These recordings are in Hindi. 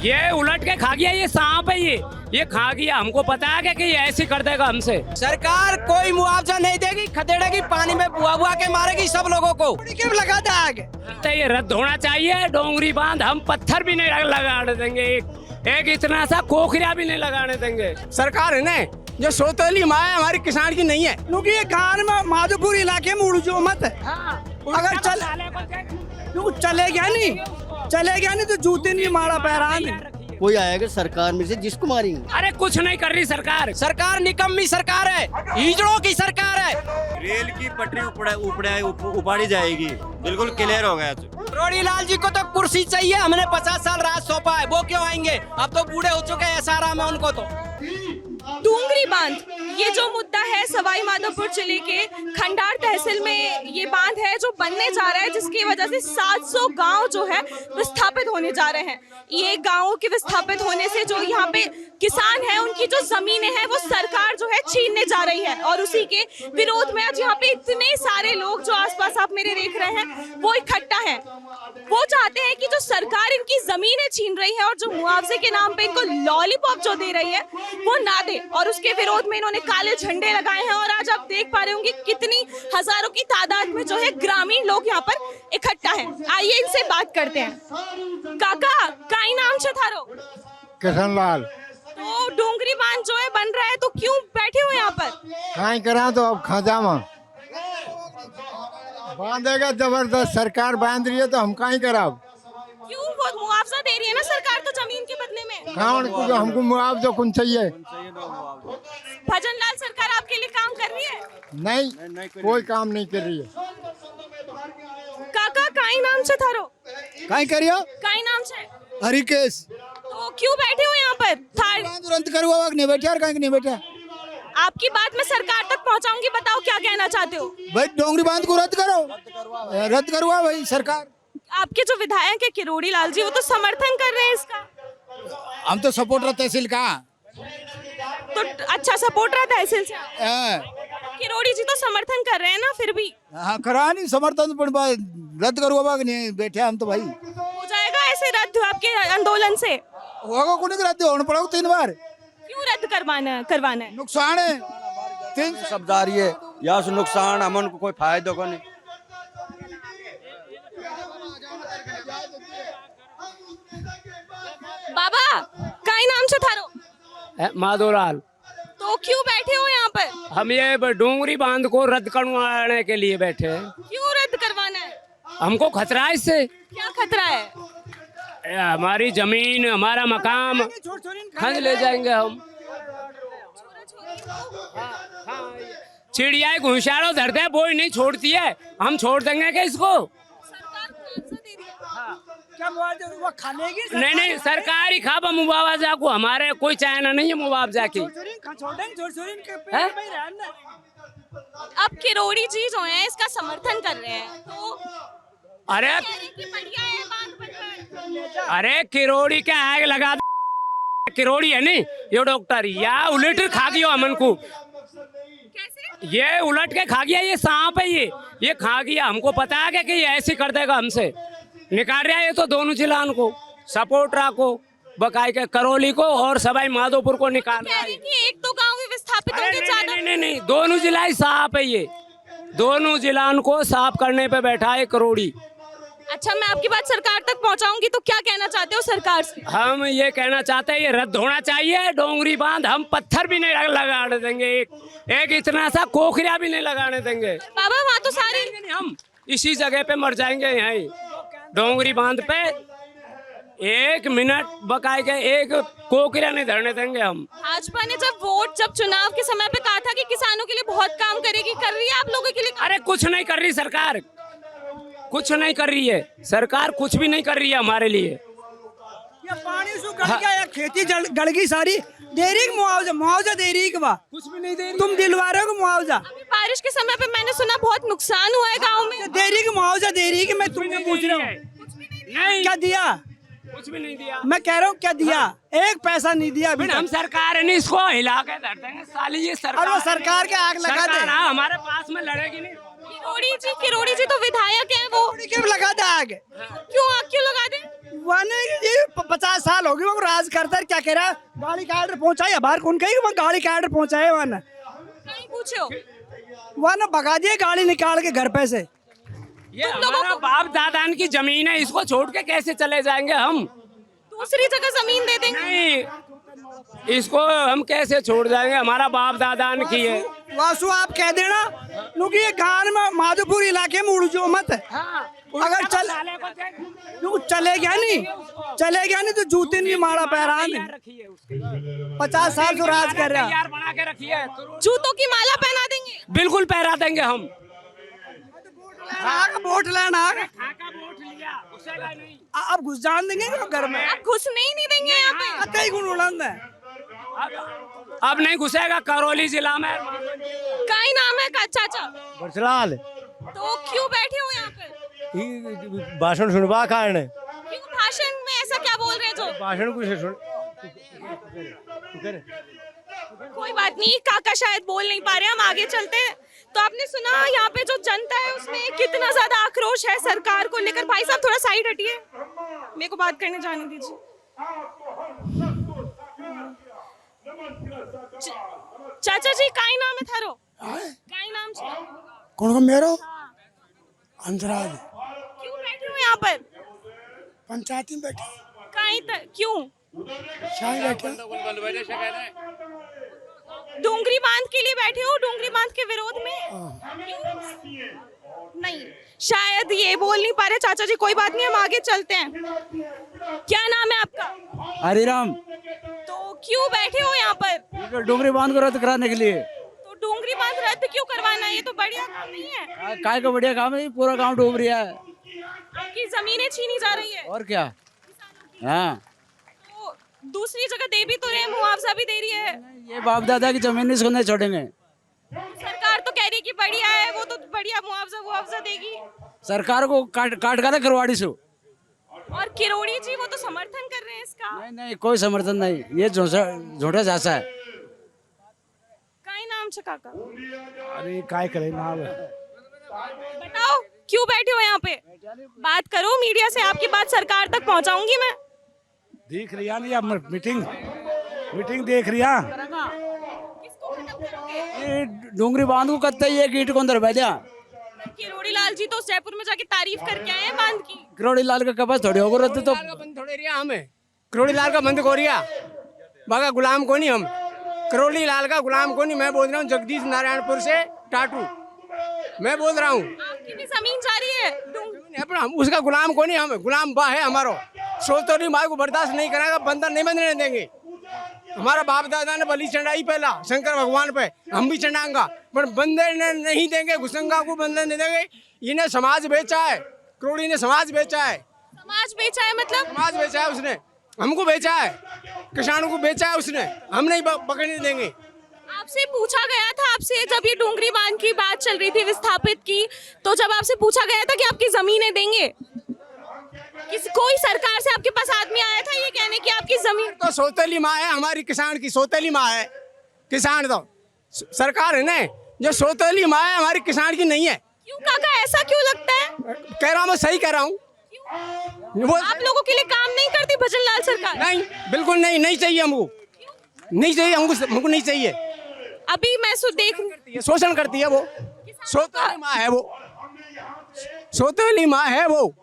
ये उलट के खा गया, ये सांप है, ये खा गया। हमको पता है कि ये ऐसे कर देगा हमसे। सरकार कोई मुआवजा नहीं देगी, खदेड़ेगी, पानी में बुआ बुआ के मारेगी सब लोगों को। क्यों लगा दे आग? तो ये रद्द होना चाहिए डोंगरी बांध। हम पत्थर भी नहीं लगाने देंगे, एक इतना सा कोखरिया भी नहीं लगाने देंगे। सरकार है ना जो सोतेली माँ है हमारी किसान की नहीं है, क्योंकि ये खान में माधोपुर इलाके में उड़जो मत है। अगर चले गया नहीं तो जूते नहीं मारा पैरान। कोई आएगा सरकार में से जिसको मारेंगे। अरे कुछ नहीं कर रही सरकार, सरकार निकम्मी सरकार है, हिजड़ों की सरकार है। रेल की पटरी उपाड़ी जाएगी, बिल्कुल क्लियर हो गया। रोड़ी लाल जी को तो कुर्सी चाहिए, हमने 50 साल राज सौंपा है, वो क्यों आएंगे? अब तो बूढ़े हो चुके हैं सारा में उनको तो। डूंगरी बांध, ये जो मुद्दा है सवाई माधोपुर जिले के खंडार तहसील में ये बांध है जो बनने जा रहा है, जिसकी वजह से 700 गांव जो है विस्थापित होने जा रहे हैं। ये गांवों के विस्थापित होने से जो यहाँ पे किसान हैं उनकी जो जमीनें हैं वो सरकार जो है छीनने जा रही है, और उसी के विरोध में आज यहाँ पे इतने सारे लोग जो आसपास आप मेरे देख रहे हैं वो इकट्ठा हैं। वो चाहते हैं कि जो सरकार इनकी जमीनें छीन रही है और जो मुआवजे के नाम पे इनको लॉलीपॉप जो दे रही है वो ना दे, और उसके विरोध में इन्होंने काले झंडे लगाए हैं। और आज आप देख पा रहे होंगे कितनी हजारों की तादाद में जो है ग्रामीण लोग यहाँ पर इकट्ठा हैं। आइए इनसे बात करते हैं। काका काई नाम से थारो? किशनलाल। तो डोंगरी बांध जो है बन रहा है तो क्यों बैठे हो यहाँ पर? काई करा तो अब खाजामा बांधेगा जबरदस्त, सरकार बांध रही है तो हम काई करा। क्यों? वो मुआवजा दे रही है ना सरकार तो जमीन के बदले में। कौन हमको मुआवजा कौन चाहिए? भजन लाल सरकार आपके लिए काम कर रही है? नहीं, कोई काम नहीं कर रही है। काका काई नाम से थारो? काई करियो? काई नाम से? हरिकेश। तो क्यों बैठे हो यहाँ पर? तुरंत करूँगा, नहीं बैठे और कहीं नहीं बैठे। आपकी बात मैं सरकार तक पहुँचाऊंगी, बताओ क्या कहना चाहते हो? भाई डोंगरी बांध को रद्द करो, रद्द करवा भाई सरकार। आपके जो विधायक है किरोड़ी लाल जी वो तो समर्थन कर रहे हैं इसका। हम तो सपोर्टर तहसील का। तो अच्छा सपोर्ट रहा तहसील से। किरोड़ी जी तो समर्थन कर रहे हैं ना, फिर भी हाँ करा नहीं समर्थन, पर रद्द करूँगा नहीं बैठे हम तो भाई। हो जाएगा ऐसे रद्द आपके आंदोलन से? होगा को नहीं रद्द होना पड़ेगा 3 बार। क्यों रद्द करवाना है? नुकसान है 3 शब्द आ रही है, या नुकसान अमन को कोई फायदा को नहीं। बाबा काई नाम से थारो? माधोलाल। तो क्यों बैठे हो यहाँ पर? हम ये डोंगरी बांध को रद्द करवाने के लिए बैठे हैं। क्यों रद्द करवाना है? हमको खतरा है इससे। क्या खतरा है? हमारी जमीन, हमारा मकाम खंड ले जाएंगे हम। चिड़िया घुसाड़ो धरते है, वो ही नहीं छोड़ती है, हम छोड़ देंगे क्या इसको? क्या मुआवजा खानेगी? नहीं, सरकार ही खाबा मुआवजा को, हमारे कोई चाहना नहीं है मुआवजा की। अब किरोड़ी जी जो है इसका समर्थन कर रहे हैं तो अरे बढ़िया है बांध बन रहा है। अरे किरोड़ी क्या आग लगा दे, किरोड़ी है नहीं ये डॉक्टर, या उलट खा गया अमन को। कैसे? ये उलट के खा गया, ये सांप है, ये खा गया। हमको पता है कि ये ऐसे कर देगा हमसे। निकाल रहा है ये तो दोनों जिला को सपोर्ट को, बकाई के करौली को और सवाई माधोपुर को निकाल रहा है। एक तो गांव भी विस्थापित होंगे ज्यादा। नहीं, दोनों जिला ही साफ है, ये दोनों जिला को साफ करने पे बैठा है करोड़ी। अच्छा, मैं आपकी बात सरकार तक पहुंचाऊंगी, तो क्या कहना चाहते हो सरकार से? हम ये कहना चाहते हैं ये रद्द होना चाहिए डोंगरी बांध। हम पत्थर भी नहीं लगाने देंगे, एक इतना सा कोखरिया भी नहीं लगाने देंगे। बाबा वहाँ तो सारे हम इसी जगह पे मर जाएंगे, यहीं डोंगरी बांध पे 1 मिनट बकाए के एक कोकरिया नहीं धरने देंगे हम। भाजपा ने जब चुनाव के समय पे कहा था कि किसानों के लिए बहुत काम करेगी, कर रही है आप लोगों के लिए? अरे कुछ नहीं कर रही सरकार, कुछ नहीं कर रही है सरकार, कुछ भी नहीं कर रही है हमारे लिए। ये पानी से गल गया, खेती गल गई सारी। दे रही मुआवजा दे रही कि वाह कुछ भी नहीं दे रही। तुम दिलवा रहे हो मुआवजा? बारिश के समय पे मैंने सुना बहुत नुकसान हुआ है गाँव में। दे रही कि मुआवजा दे रही कि मैं तुमसे पूछ रहा हूँ नहीं, क्या दिया? कुछ भी नहीं दिया। मैं कह रहा हूँ क्या दिया? 1 पैसा नहीं दिया अभी। हम सरकार ने इसको हिला के धर देंगे साली, ये सरकार। और वो सरकार के आग लगा दे। हमारे पास में लड़ेगी नहीं। किरोड़ी जी तो विधायक हैं वो, क्यों लगा दे आगे क्यों लगा दे? वन ये 50 साल हो गए वो राज करता है, क्या कह रहा है? गाड़ी का ऑर्डर पहुंचाया बाहर कौन कही वो गाड़ी का ऑर्डर पहुंचाया वन कहीं पूछो। वन भगा दिए गाड़ी निकाल के घर पे से। ये हमारा बाप दादा की जमीन है, इसको छोड़ के कैसे चले जाएंगे हम? दूसरी जगह जमीन दे देंगे? नहीं, इसको हम कैसे छोड़ जाएंगे? हमारा बाप दादा की है। वासु आप कह देना क्योंकि ये गांव में माधोपुर इलाके में उड़जो मत है। अगर चले गया नहीं तो जूते नहीं मारा पैरान 50 साल से राज कर रहा है। बना के रखिए, जूतों की माला पहना देंगे? बिल्कुल पहरा देंगे हम। वोट लेना वोट लिया, घुसेगा नहीं। अब घुस जान देंगे क्या घर में? आप घुसने ही नहीं देंगे यहाँ पे? कई गुण उड़ान है। अब नहीं घुसेगा। करौली जिला में का ही नाम है का चाचा? बरसलाल तो क्यों बैठे हो यहाँ पे? भाषण सुनवा कारण क्यों भाषण में ऐसा क्या बोल रहे हैं जो? भाषण कुछ सुन कोई बात नहीं, काका शायद बोल नहीं पा रहे, हम आगे चलते हैं। तो आपने सुना यहाँ पे जो जनता है उसमें कितना ज्यादा आक्रोश है सरकार को लेकर। भाई साहब थोड़ा साइड हटिए, मेरे को बात करने जाने दीजिए। चाचा जी काई नाम है थारो? काई नाम छे? कौन को मेरो अंतराज क्यों बैठे हो यहाँ पर? पंचायती में बैठे क्यों? शाही बैठे डोंगरी बांध के लिए बैठे हो? डोंगरी बांध के विरोध में? क्यों? नहीं, शायद ये बोल नहीं पा रहे चाचा जी। कोई बात नहीं, हम आगे चलते हैं। क्या नाम है आपका? हरिराम। तो क्यों बैठे हो यहाँ पर? डोंगरी बांध को रद्द कराने के लिए। तो डोंगरी बांध रद्द क्यों करवाना है? ये तो बढ़िया काम नहीं है। काय का बढ़िया काम है, पूरा गांव डूब रहा है। आपकी जमीनें छीनी जा रही है और क्या? हाँ, तो दूसरी जगह दे भी तो रहे हैं, मुआवजा भी दे रही है। ये बाप दादा की जमीन इसको नहीं छोड़ेंगे। सरकार तो कह रही है कि बढ़िया है, वो तो बढ़िया मुआवजा देगी। सरकार को काट कर करवाड़ी सो। और किरोड़ी जी वो तो समर्थन कर रहे हैं इसका। नहीं, कोई समर्थन नहीं, ये झूठा झांसा है। काई नाम छे काका? अरे काय करे नाम बताओ क्यों बैठे हो यहाँ पे? बात करो मीडिया से, आपकी बात सरकार तक पहुँचाऊंगी मैं। देख रिया नहीं अब मीटिंग देख रिया। किसको खत्म करोगे? ये डोंगरी बांध को कत्ते ही एक ईंट को अंदर बैठा। किरोड़ी लाल जी तो जयपुर में जाके तारीफ करके आए हैं बांध की। किरोड़ी लाल का कपास थोड़ी होगा रद्द तो। थोड़े रिया हमें करोड़ी लाल का बंद को रिया बागा गुलाम को नहीं हम। करोड़ी लाल का गुलाम को नहीं। मैं बोल रहा हूँ जगदीश नारायणपुर से टाटू मैं बोल रहा हूँ। आपकी भी जमीन जा रही है? अपना हम उसका गुलाम को नहीं, हम गुलाम बा है हमारो। सोतोरी माँ को बर्दाश्त नहीं कराएगा, बंदर नहीं बंधने देंगे। हमारा बाप दादा ने बलि चढ़ाई पहला शंकर भगवान पे, हम भी चढ़ाएंगा, पर बंदर ने नहीं देंगे। घुसंगा को बंदर नहीं देंगे। इन्हें समाज बेचा है, करोड़ी ने समाज बेचा है। समाज बेचा है मतलब? समाज बेचा है उसने, हमको बेचा है, किसानों को बेचा है उसने। हम नहीं पकड़ने देंगे। आपसे पूछा गया था, आपसे जब ये डोंगरी बांध की बात चल रही थी विस्थापित की, तो जब आपसे पूछा गया था कि आपकी जमीनें देंगे, कोई सरकार से आपके पास आदमी आया था ये कहने की आपकी जमीन? तो सौतेली माँ है हमारी, किसान की सौतेली माँ है। किसान तो सरकार है ना, जो सौतेली माँ है हमारी, किसान की नहीं है। क्यों काका, ऐसा क्यों लगता है? कह रहा हूँ, मैं सही कह रहा हूँ। आप लोगों के लिए काम नहीं करती भजन लाल सरकार? नहीं, बिल्कुल नहीं, नहीं चाहिए हमको, नहीं चाहिए हमको नहीं चाहिए। अभी मैं देख शोषण करती है वो, सौतेली माँ है वो, सौतेली माँ है वो।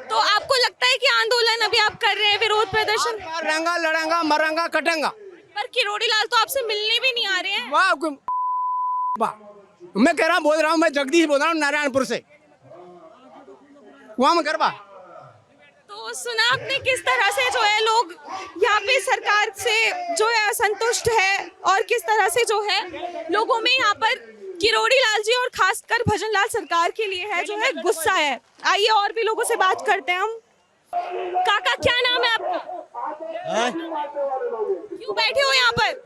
तो आपको लगता है कि आंदोलन अभी आप कर रहे हैं, विरोध प्रदर्शन? रहेंगा, लड़ेंगा, मरेंगा, कटेंगा। पर किरोड़ी लाल तो आपसे मिलने भी नहीं आ रहे हैं। वाह, मैं कह रहा हूँ, बोल रहा हूँ, मैं जगदीश बोल रहा हूँ नारायणपुर से, वहाँ में गरबा। तो सुना आपने किस तरह से जो है लोग यहाँ पे सरकार से जो है असंतुष्ट है, और किस तरह से जो है लोगों में यहाँ पर किरोड़ी लाल जी और खासकर भजन लाल सरकार के लिए है जो है गुस्सा है। आइए और भी लोगों से बात करते हैं हम। काका क्या नाम है आपका? क्यों बैठे हो यहाँ पर?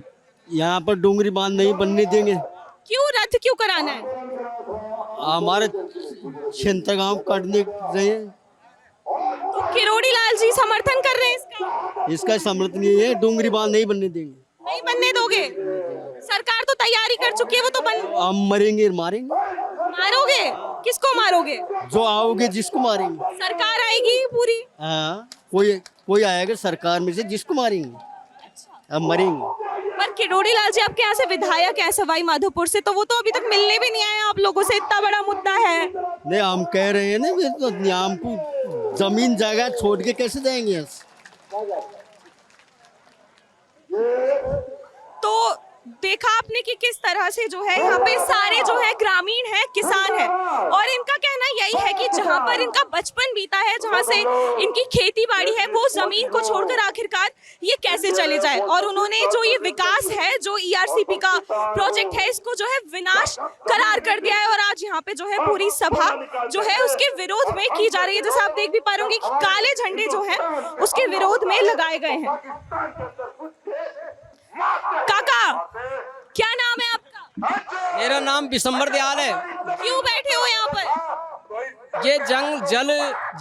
यहाँ पर डोंगरी बांध नहीं बनने देंगे। क्यों रद्द क्यों कराना है? हमारे क्षेत्र गाँव काटने रहे हैं। तो किरोड़ी लाल जी समर्थन कर रहे हैं इसका समर्थन ये है, डोंगरी बांध नहीं बनने देंगे। नहीं बनने दोगे? सरकार तो तैयारी कर चुकी है, वो तो हम मरेंगे मारेंगे। मारोगे? किसको मारोगे? जो आओगे जिसको मारेंगे। सरकार आएगी पूरी? हाँ, कोई आएगा सरकार में से जिसको मारेंगे, अब मरेंगे। पर किरोड़ी लाल जी आपके यहाँ से विधायक हैं सवाई माधोपुर से, तो वो तो अभी तक मिलने भी नहीं आए आप लोगों से, इतना बड़ा मुद्दा है। नहीं, हम कह रहे हैं ना, तो हमको जमीन जगह छोड़ के कैसे जाएंगे यहाँ से? तो देखा आपने कि किस तरह से जो है यहाँ पे सारे जो है ग्रामीण है, किसान है, और इनका कहना यही है कि जहाँ पर इनका बचपन बीता है, जहाँ से इनकी खेती बाड़ी है, वो जमीन को छोड़कर आखिरकार ये कैसे चले जाए। और उन्होंने जो ये विकास है, जो ERCP का प्रोजेक्ट है, इसको जो है विनाश करार कर दिया है। और आज यहाँ पे जो है पूरी सभा जो है उसके विरोध में की जा रही है। जैसे आप देख भी पा रहे होंगे कि काले झंडे जो है उसके विरोध में लगाए गए हैं। काका, क्या नाम है आपका? मेरा नाम विशंबर दयाल है। क्यों बैठे हो यहाँ पर? ये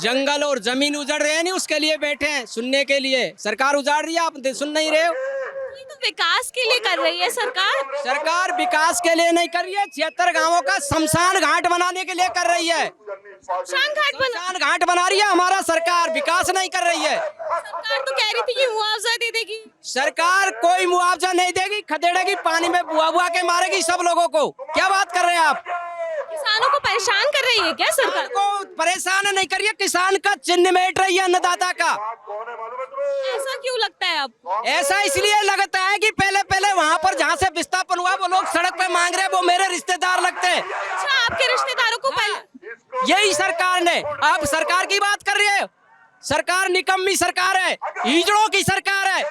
जंगल और जमीन उजड़ रहे हैं, नहीं उसके लिए बैठे हैं, सुनने के लिए। सरकार उजाड़ रही है, आप सुन नहीं रहे हो। ये तो विकास के लिए कर रही है सरकार। सरकार विकास के लिए नहीं कर रही है, 76 गांवों का शमशान घाट बनाने के लिए कर रही है। शमशान घाट बना रही है हमारा सरकार, विकास नहीं कर रही है। सरकार तो कह रही थी कि मुआवजा दे देगी। सरकार कोई मुआवजा नहीं देगी, खदेड़ेगी, पानी में बुआ बुआ के मारेगी सब लोगों को। क्या बात कर रहे हैं आप? किसानों को परेशान कर रही है क्या सरकार? को परेशान नहीं करिए, किसान का चिन्ह मेट रही है, अन्नदाता का। ऐसा क्यों लगता है आप? ऐसा इसलिए लगता है कि पहले वहाँ पर जहाँ से विस्थापन हुआ, वो लोग सड़क पे मांग रहे, वो मेरे रिश्तेदार लगते हैं। अच्छा, आपके रिश्तेदारों को पहले यही सरकार ने, आप सरकार की बात कर रही है। सरकार निकम्मी सरकार है, हिजड़ों की सरकार है,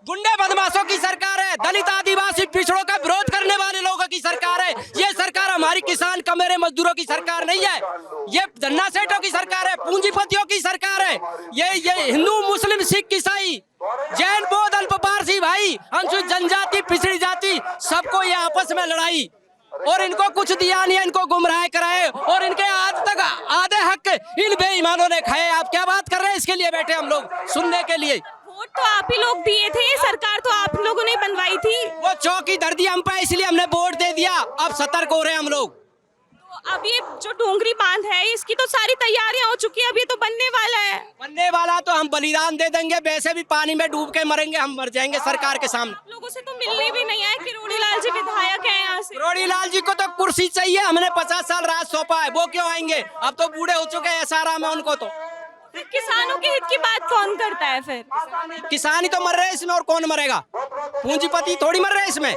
गुंडे बदमाशों की सरकार है, दलित आदिवासी पिछड़ों का विरोध करने वाले लोगों की सरकार है। ये सरकार हमारी किसान कमेरे मजदूरों की सरकार नहीं है, ये धन्ना सेठों की सरकार है, पूंजीपतियों की सरकार है। ये हिंदू मुस्लिम सिख ईसाई जैन बौद्ध अल्प पारसी भाई, अनुसूचित जनजाति पिछड़ी जाति, सबको ये आपस में लड़ाई, और इनको कुछ दिया नहीं है, इनको गुमराह कराए, और इनके आज तक आधे हक इन बेईमानों ने खाए। आप क्या बात कर रहे हैं? इसके लिए बैठे हम लोग सुनने के लिए। वोट तो आप ही लोग दिए थे, सरकार तो आप लोगों ने बनवाई थी। वो चौकी दर दी हम पे, इसलिए हमने वोट दे दिया। अब सतर्क हो रहे हैं हम लोग। तो अब ये जो डोंगरी बांध है, इसकी तो सारी तैयारियां हो चुकी है, अब ये तो बनने वाला है। बनने वाला तो हम बलिदान दे देंगे, वैसे भी पानी में डूब के मरेंगे, हम मर जाएंगे सरकार के सामने। आप लोगों से तो मिलने भी नहीं आए। किरोड़ी लाल जी विधायक हैं यहाँ से। किरोड़ी लाल जी को तो कुर्सी चाहिए, हमने 50 साल राज सौंपा है, वो क्यों आएंगे? अब तो बूढ़े हो चुके हैं SRA में उनको। तो फिर किसानों के हित की बात कौन करता है फिर? किसान ही तो मर रहे हैं इसमें, और कौन मरेगा? पूंजीपति थोड़ी मर रहे हैं इसमें।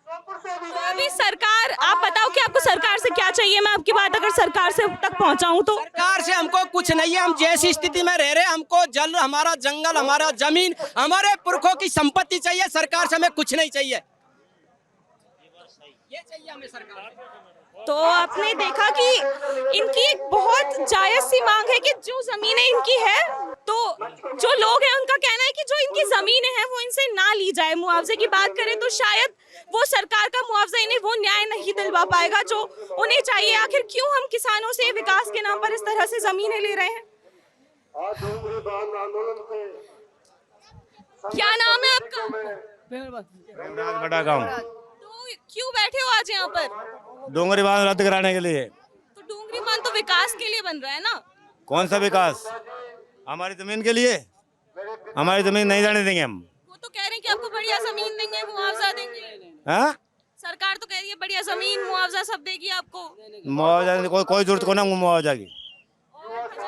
तो अभी सरकार, आप बताओ कि आपको सरकार से क्या चाहिए? मैं आपकी बात अगर सरकार से तक पहुंचाऊं तो? सरकार से हमको कुछ नहीं है, हम जैसी स्थिति में रह रहे हैं, हमको जल, हमारा जंगल, हमारा जमीन, हमारे पुरखों की संपत्ति चाहिए। सरकार से हमें कुछ नहीं चाहिए, ये चाहिए हमें सरकार से। तो आपने देखा कि इनकी एक बहुत जायज सी मांग है कि जो जमीनें इनकी है, तो जो लोग हैं उनका कहना है कि जो इनकी जमीनें हैं वो इनसे ना ली जाए। मुआवजे की बात करें तो शायद वो सरकार का मुआवजा इन्हें वो न्याय नहीं दिलवा पाएगा जो उन्हें चाहिए। आखिर क्यों हम किसानों से विकास के नाम पर इस तरह से जमीनें ले रहे हैं? क्या नाम है आपका? बड़ा गाँव। तो क्यों बैठे हो आज यहाँ पर? डोंगरी बांध रद्द कराने के लिए। तो डोंगरी बांध तो विकास के लिए बन रहा है ना? कौन सा विकास? हमारी जमीन के लिए। हमारी जमीन नहीं जाने देंगे हम। वो तो कह रहे हैं कि आपको बढ़िया जमीन देंगे, मुआवजा देंगे। हाँ, सरकार तो कह रही है बढ़िया जमीन, मुआवजा सब देगी आपको। मुआवजा कोई जरूरत को ना मुआवजा की।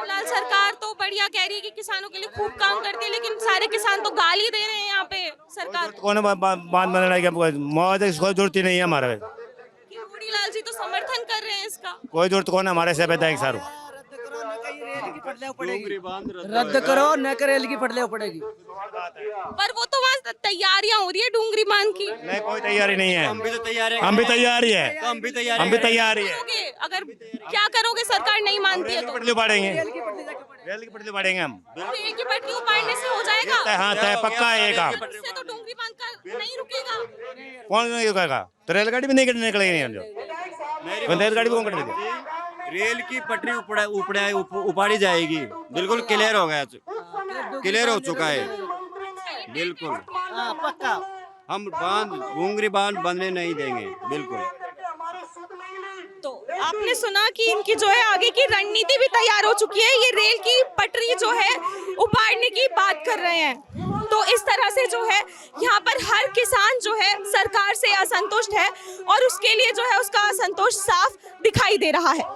लाल सरकार तो बढ़िया कह रही है कि किसानों के लिए खूब काम करती है, लेकिन सारे किसान तो गाली दे रहे हैं यहाँ पे सरकार। कौन बांध बनाने की मुआवजा की कोई जरूरत ही नहीं है हमारे। किरोड़ी लाल जी तो समर्थन कर रहे हैं इसका। कोई जरूरत कौन है हमारे से पैदा सारू। रद्द करो, न करे रेल की पटले पड़ेगी। पर वो तो वहाँ तैयारियां हो रही है डोंगरी बांध की। नहीं, कोई तैयारी नहीं है। हम भी तो तैयार हैं। हम भी तैयारी है। हम भी तैयार हम भी तैयारी है। करोगे? अगर क्या करोगे सरकार नहीं मानती है तो? पटली उपाड़ेंगे, रेल की पटली उपाड़ेंगे हम। रेल की पटरी उपाड़ने से हो जाएगा? हाँ, तय पक्का है ये काम। इससे तो डोंगरी बांध का नहीं रुकेगा। कौन नहीं रुकेगा? तो रेलगाड़ी भी नहीं निकलेगी हम जो। रेलगाड़ी कौन कटेगी? रेल की पटरी उपाड़ी जाएगी। बिल्कुल क्लियर हो गया, क्लियर हो चुका है बिल्कुल। पक्का। हम डोंगरी बांध बनने नहीं देंगे बिल्कुल। तो सुना कि इनकी जो है आगे की रणनीति भी तैयार हो चुकी है, ये रेल की पटरी जो है उपाड़ने की बात कर रहे हैं। तो इस तरह से जो है यहाँ पर हर किसान जो है सरकार से असंतुष्ट है और उसके लिए जो है उसका असंतोष साफ दिखाई दे रहा है।